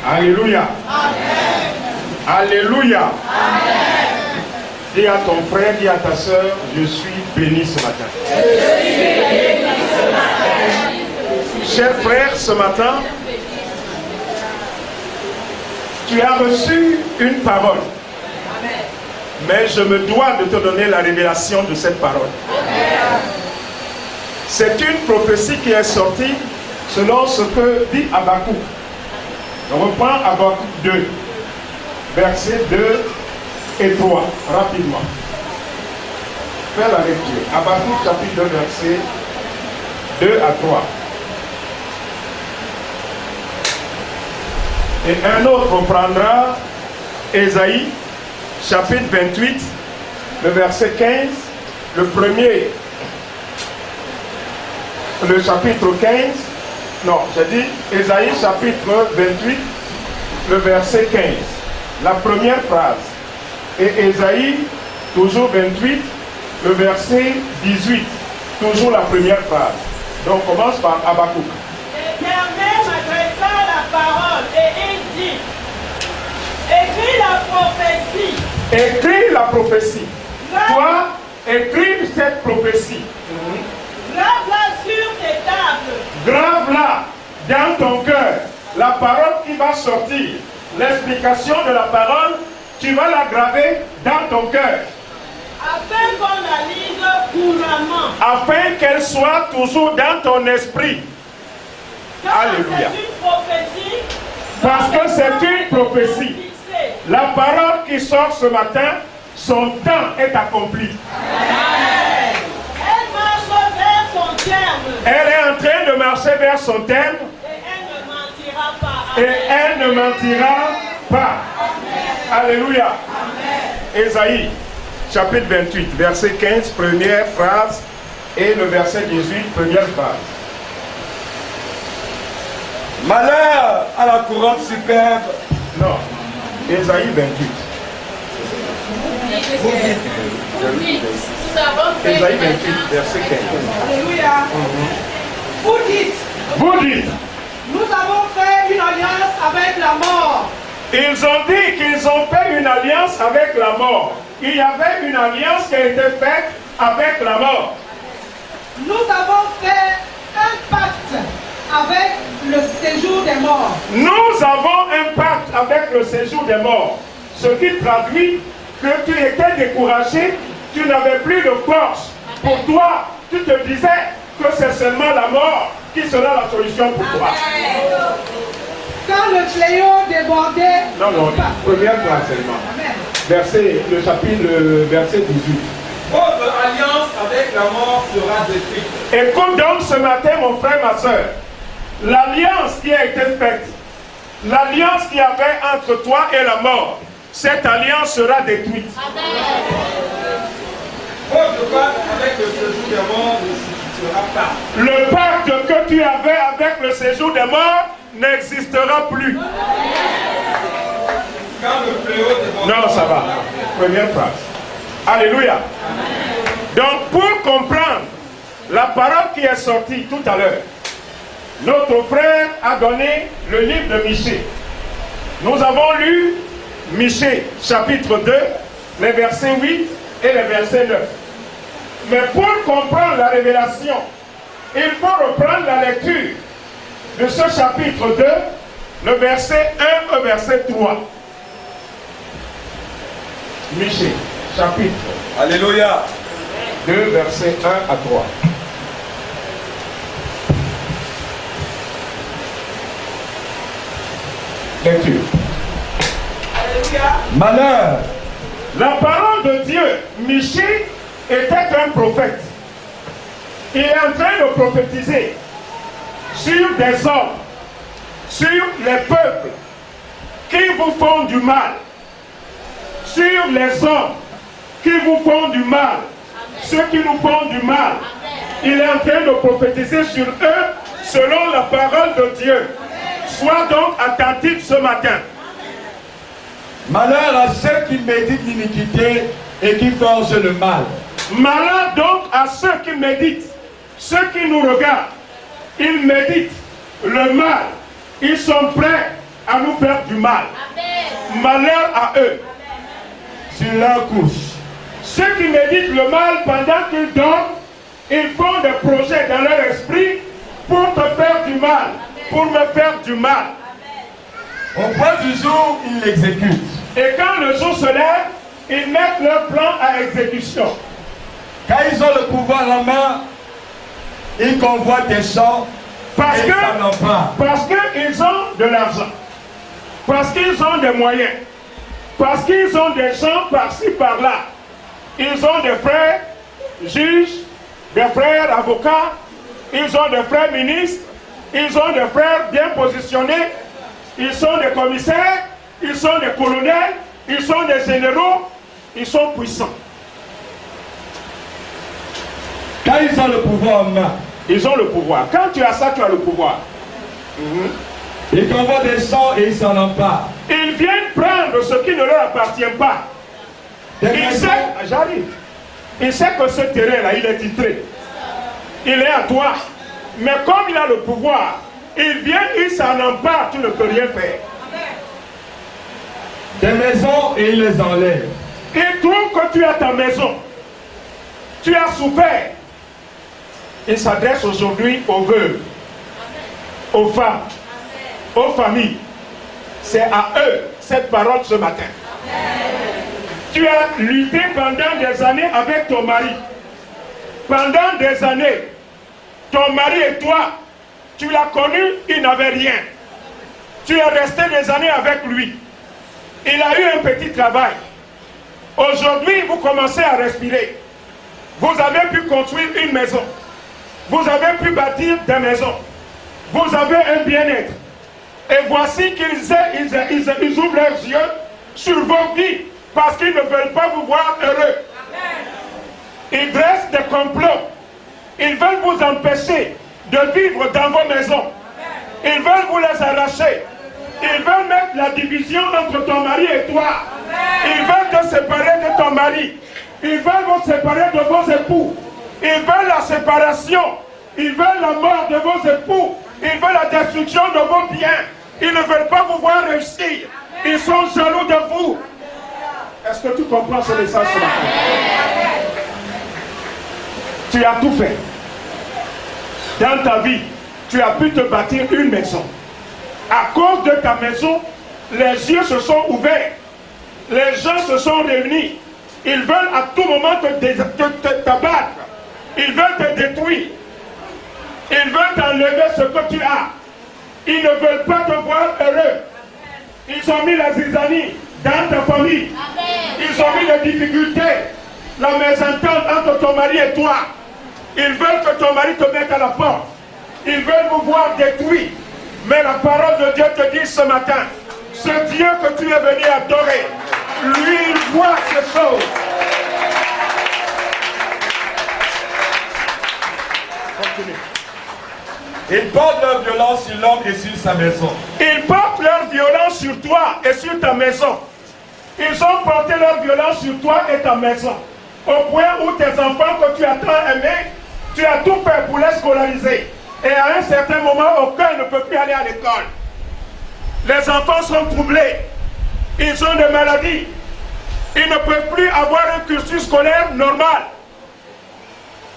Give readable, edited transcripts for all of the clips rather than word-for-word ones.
Alléluia. Alléluia. Amen. Dis à ton frère, dis à ta soeur, je suis béni ce matin. Cher frère, ce matin, tu as reçu une parole. Mais je me dois de te donner la révélation de cette parole. C'est une prophétie qui est sortie selon ce que dit Habakkuk. On reprend Habakkuk 2, versets 2 et 3, rapidement. Fais la lecture. Habakkuk chapitre 2, versets 2 à 3. Et un autre reprendra Ésaïe, chapitre 28, le verset 15, le premier, le chapitre 15, non, j'ai dit Ésaïe, chapitre 28, le verset 15, la première phrase. Et Ésaïe, toujours 28, le verset 18, toujours la première phrase. Donc on commence par Habakkuk. L'Éternel m'adressa la parole et il dit, écris la prophétie. Écris la prophétie. Toi, écris cette prophétie. Grave-la sur tes tables. Grave-la dans ton cœur. La parole qui va sortir, l'explication de la parole, tu vas la graver dans ton cœur. Afin qu'on la lise couramment. Afin qu'elle soit toujours dans ton esprit. Car Alléluia. c'est une prophétie. Parce que c'est une prophétie. La parole qui sort ce matin, son temps est accompli. Amen. Elle marche vers son terme. Elle est en train de marcher vers son terme. Et elle ne mentira pas. Et elle ne mentira pas. Amen. Alléluia. Amen. Ésaïe, chapitre 28, verset 15, première phrase, et le verset 18, première phrase. Malheur à la couronne superbe. Non, Ésaïe 28. Ésaïe 28, verset 15. Alléluia. Vous dites, Vous dites, nous avons fait une alliance avec la mort. ils ont dit qu'ils ont fait une alliance avec la mort. Il y avait une alliance qui a été faite avec la mort. Nous avons fait un pacte avec le séjour des morts. Nous avons un pacte avec le séjour des morts. Ce qui traduit que tu étais découragé, tu n'avais plus de force. Pour toi, tu te disais que c'est seulement la mort qui sera la solution pour toi. Quand le fléau débordait. Non, non, première phrase seulement. Verset, le chapitre, verset 18. Votre alliance avec la mort sera détruite. Écoute donc ce matin, mon frère, ma soeur, l'alliance qui a été faite, l'alliance qu'il y avait entre toi et la mort, cette alliance sera détruite. Votre pacte avec le séjour des morts ne subsistera pas. Le pacte que tu avais avec le séjour des morts n'existera plus. Quand le fléau débordera. Non, ça va. Première phrase. Alléluia. Donc, pour comprendre la parole qui est sortie tout à l'heure, notre frère a donné le livre de Michée. Nous avons lu Michée, chapitre 2, les versets 8 et les versets 9. Mais pour comprendre la révélation, il faut reprendre la lecture de ce chapitre 2, le verset 1 au verset 3. Michée, chapitre Alléluia. 2, versets 1 à 3. Lecture. Alléluia. Malheur. La parole de Dieu, Michée était un prophète. Il est en train de prophétiser sur des hommes, sur les peuples qui vous font du mal, sur les hommes qui vous font du mal, ceux qui nous font du mal. Il est en train de prophétiser sur eux selon la parole de Dieu. Sois donc attentif ce matin. Malheur à ceux qui méditent l'iniquité et qui forgent le mal. Malheur donc à ceux qui méditent, ceux qui nous regardent. Ils méditent le mal. Ils sont prêts à nous faire du mal. Amen. Malheur à eux. Sur leur couche. Ceux qui méditent le mal pendant qu'ils dorment, ils font des projets dans leur esprit pour te faire du mal, pour me faire du mal. Au point du jour, ils l'exécutent. Et quand le jour se lève, ils mettent leur plan à exécution. Quand ils ont le pouvoir en main, ils convoitent des champs parce et que, s'en emparent. Parce qu'ils ont de l'argent, parce qu'ils ont des moyens, parce qu'ils ont des gens par-ci, par-là. Ils ont des frères juges, des frères avocats, ils ont des frères ministres, ils ont des frères bien positionnés, ils sont des commissaires, ils sont des colonels, ils sont des généraux, ils sont puissants. Quand ils ont le pouvoir en main, ils ont le pouvoir. Quand tu as ça, tu as le pouvoir. Ils convoient des champs et ils s'en emparent. Ils viennent prendre ce qui ne leur appartient pas. J'arrive. Il sait que ce terrain-là, il est titré. Il est à toi. Mais comme il a le pouvoir, il vient, il s'en empare, tu ne peux rien faire. Des maisons et ils les enlèvent. Il trouve que tu as ta maison. Tu as souffert. Il s'adresse aujourd'hui aux veuves, aux femmes, aux familles. C'est à eux cette parole ce matin. Tu as lutté pendant des années avec ton mari. Pendant des années, ton mari et toi, tu l'as connu, il n'avait rien. Tu es resté des années avec lui. Il a eu un petit travail. Aujourd'hui, vous commencez à respirer. Vous avez pu construire une maison. Vous avez pu bâtir des maisons. Vous avez un bien-être. Et voici qu'ils ouvrent leurs yeux sur vos vies parce qu'ils ne veulent pas vous voir heureux. Ils dressent des complots. Ils veulent vous empêcher de vivre dans vos maisons. Ils veulent vous les arracher. Ils veulent mettre la division entre ton mari et toi. Ils veulent te séparer de ton mari. Ils veulent vous séparer de vos époux. Ils veulent la séparation. Ils veulent la mort de vos époux. Ils veulent la destruction de vos biens. Ils ne veulent pas vous voir réussir. Ils sont jaloux de vous. Est-ce que tu comprends ce message ce matin? Tu as tout fait. Dans ta vie, tu as pu te bâtir une maison. À cause de ta maison, les yeux se sont ouverts. Les gens se sont réunis. Ils veulent à tout moment t'abattre. Ils veulent te détruire. Ils veulent t'enlever ce que tu as. Ils ne veulent pas te voir heureux. Ils ont mis la zizanie dans ta famille. Ils ont mis les difficultés, la mésentente entre ton mari et toi. Ils veulent que ton mari te mette à la porte. Ils veulent vous voir détruit. Mais la parole de Dieu te dit ce matin, ce Dieu que tu es venu adorer, lui, il voit ces choses. Continue. Ils portent leur violence sur l'homme et sur sa maison. Ils portent leur violence sur toi et sur ta maison. Ils ont porté leur violence sur toi et ta maison. Au point où tes enfants que tu as tant aimés, tu as tout fait pour les scolariser. Et à un certain moment, aucun ne peut plus aller à l'école. Les enfants sont troublés. Ils ont des maladies. Ils ne peuvent plus avoir un cursus scolaire normal.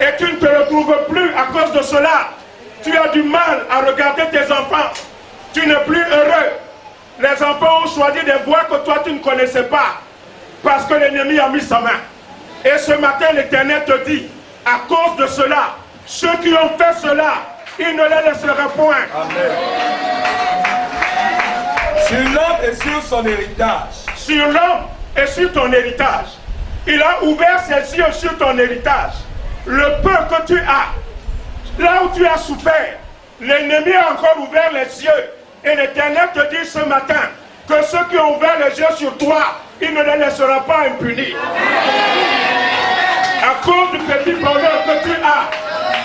Et tu ne te retrouves plus à cause de cela. Tu as du mal à regarder tes enfants. Tu n'es plus heureux. Les enfants ont choisi des voies que toi tu ne connaissais pas. Parce que l'ennemi a mis sa main. Et ce matin, l'Éternel te dit, à cause de cela, ceux qui ont fait cela, il ne les laissera point. Amen. Sur l'homme et sur son héritage. Sur l'homme et sur ton héritage. Il a ouvert ses yeux sur ton héritage. Le peu que tu as, là où tu as souffert, l'ennemi a encore ouvert les yeux. Et l'Éternel te dit ce matin que ceux qui ont ouvert les yeux sur toi, il ne les laissera pas impunis. À cause du petit bonheur que tu as,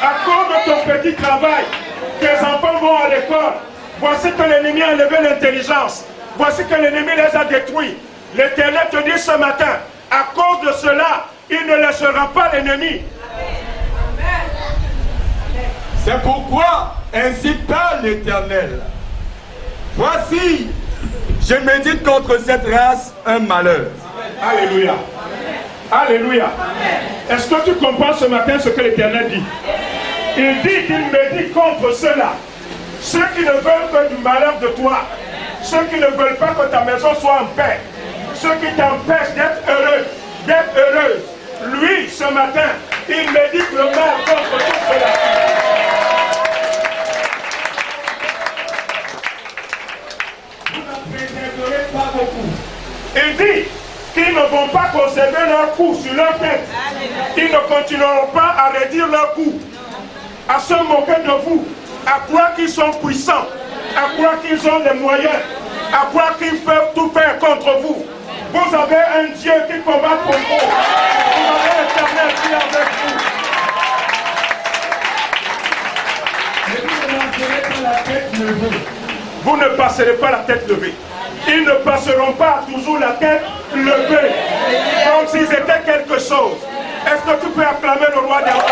à cause de ton petit travail, Tes enfants vont à l'école. Voici que l'ennemi a enlevé l'intelligence. Voici que l'ennemi les a détruits. L'Éternel te dit ce matin, à cause de cela, il ne laissera pas l'ennemi. C'est pourquoi, ainsi parle l'Éternel. Voici, je médite contre cette race un malheur. Alléluia. Alléluia. Est-ce que tu comprends ce matin ce que l'Éternel dit? Il dit qu'il médite contre ceux-là. Ceux qui ne veulent que du malheur de toi. Ceux qui ne veulent pas que ta maison soit en paix. Ceux qui t'empêchent d'être heureux, d'être heureuse. Lui, ce matin, il médite le mal contre tout cela. Vous ne préserverez pas beaucoup. Il dit qu'ils ne vont pas conserver leur cou sur leur tête. Ils ne continueront pas à réduire leur cou, à se moquer de vous, à croire qu'ils sont puissants, à croire qu'ils ont les moyens, à croire qu'ils peuvent tout faire contre vous. Vous avez un Dieu qui combat pour vous. Vous avez l'Éternel qui est avec vous. Vous ne passerez pas la tête levée. Ils ne passeront pas toujours la tête levée, comme s'ils étaient quelque chose. Est-ce que tu peux acclamer le roi des rois?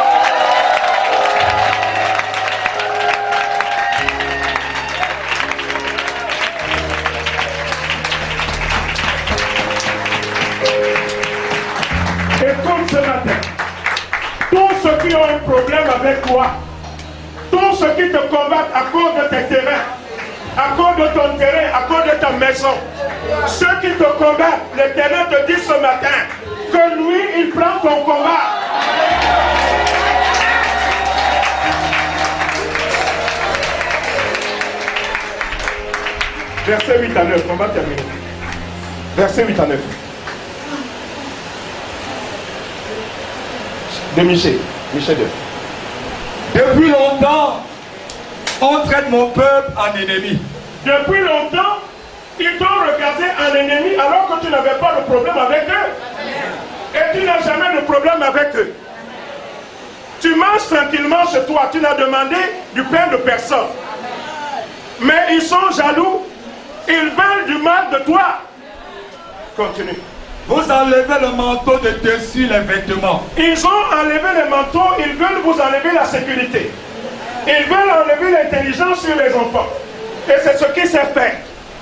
Écoute ce matin, tous ceux qui ont un problème avec toi, tous ceux qui te combattent à cause de tes terrains, à cause de ton terrain, à cause de ta maison, ceux qui te combattent, l'Éternel te dit ce matin que lui, il prend ton combat. Verset 8 à 9, on va terminer. Verset 8 à 9. De Michée 2. Depuis longtemps, on traite mon peuple en ennemi. Depuis longtemps, ils t'ont regardé en ennemi alors que tu n'avais pas de problème avec eux. Et tu n'as jamais de problème avec eux. Tu manges tranquillement chez toi, tu n'as demandé du pain de personne. Mais ils sont jaloux, ils veulent du mal de toi. Continue. Vous enlevez le manteau de dessus les vêtements. Ils ont enlevé les manteaux, ils veulent vous enlever la sécurité. Ils veulent enlever l'intelligence sur les enfants. Et c'est ce qui s'est fait.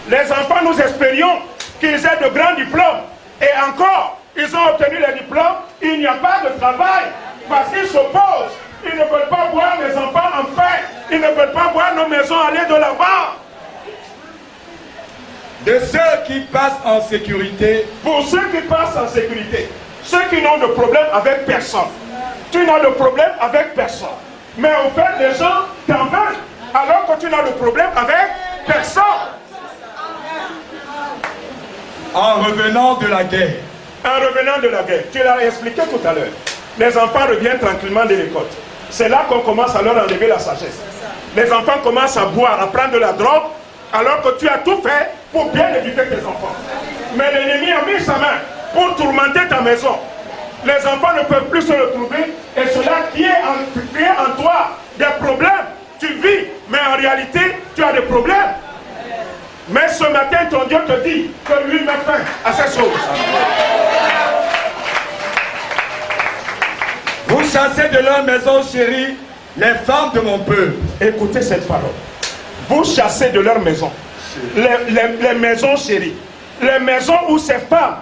Les enfants, nous espérions qu'ils aient de grands diplômes. Et encore, ils ont obtenu les diplômes, il n'y a pas de travail. Parce qu'ils s'opposent. Ils ne veulent pas voir les enfants en paix. Ils ne veulent pas voir nos maisons aller de l'avant. De ceux qui passent en sécurité. Pour ceux qui passent en sécurité, ceux qui n'ont de problème avec personne. Tu n'as de problème avec personne. Mais en fait, les gens t'en veulent alors que tu n'as de problème avec personne. En revenant de la guerre. En revenant de la guerre, tu l'as expliqué tout à l'heure. Les enfants reviennent tranquillement de l'école. C'est là qu'on commence à leur enlever la sagesse. Les enfants commencent à boire, à prendre de la drogue, alors que tu as tout fait pour bien éduquer tes enfants. Mais l'ennemi a mis sa main pour tourmenter ta maison. Les enfants ne peuvent plus se retrouver et cela qui est en toi des problèmes. Tu vis, mais en réalité, tu as des problèmes. Mais ce matin, ton Dieu te dit que lui met fin à ces choses. Vous chassez de leur maison chérie les femmes de mon peuple. Écoutez cette parole. Vous chassez de leur maison les maisons chéries. Les maisons où ces femmes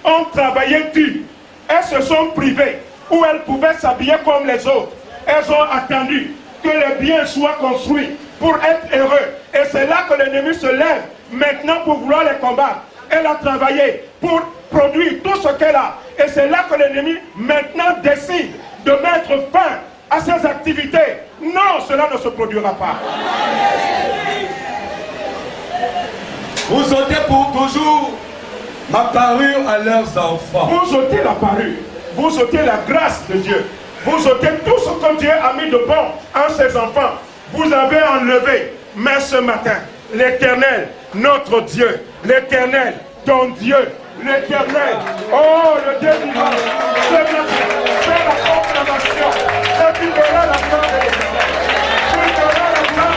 ont travaillé dur. Elles se sont privées, où elles pouvaient s'habiller comme les autres. Elles ont attendu que les biens soient construits pour être heureux. Et c'est là que l'ennemi se lève maintenant pour vouloir les combattre. Elle a travaillé pour produire tout ce qu'elle a. Et c'est là que l'ennemi maintenant décide de mettre fin à ses activités. Non, cela ne se produira pas. Vous ôtez pour toujours ma parure à leurs enfants. Vous ôtez la parure. Vous ôtez la grâce de Dieu. Vous ôtez tout ce que Dieu a mis de bon en ses enfants. Vous avez enlevé. Mais ce matin, l'Éternel, notre Dieu, l'Éternel, ton Dieu, l'Éternel, oh le Dieu vivant, ce matin, fais la proclamation, et tu verras la gloire de l'Éternel. Tu verras la gloire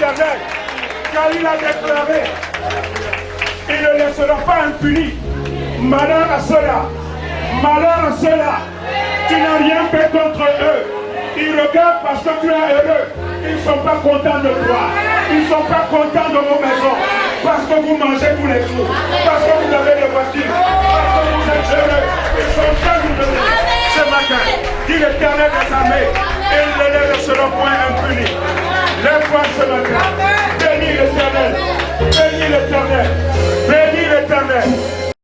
l'Éternel, car il a déclaré, il ne laissera pas impuni. Malheur à ceux-là, malheur à ceux-là, tu n'as rien fait contre eux. Ils regardent parce que tu es heureux. Ils ne sont pas contents de toi. Ils ne sont pas contents de vos maisons. Parce que vous mangez tous les jours. Parce que vous avez des voitures. Parce que vous êtes heureux. Ils sont jaloux de vous. Ce matin, dit l'Éternel des armées, et ils ne les laisseront point impunis. Lève-toi ce matin. Bénis l'Éternel. Bénis l'Éternel.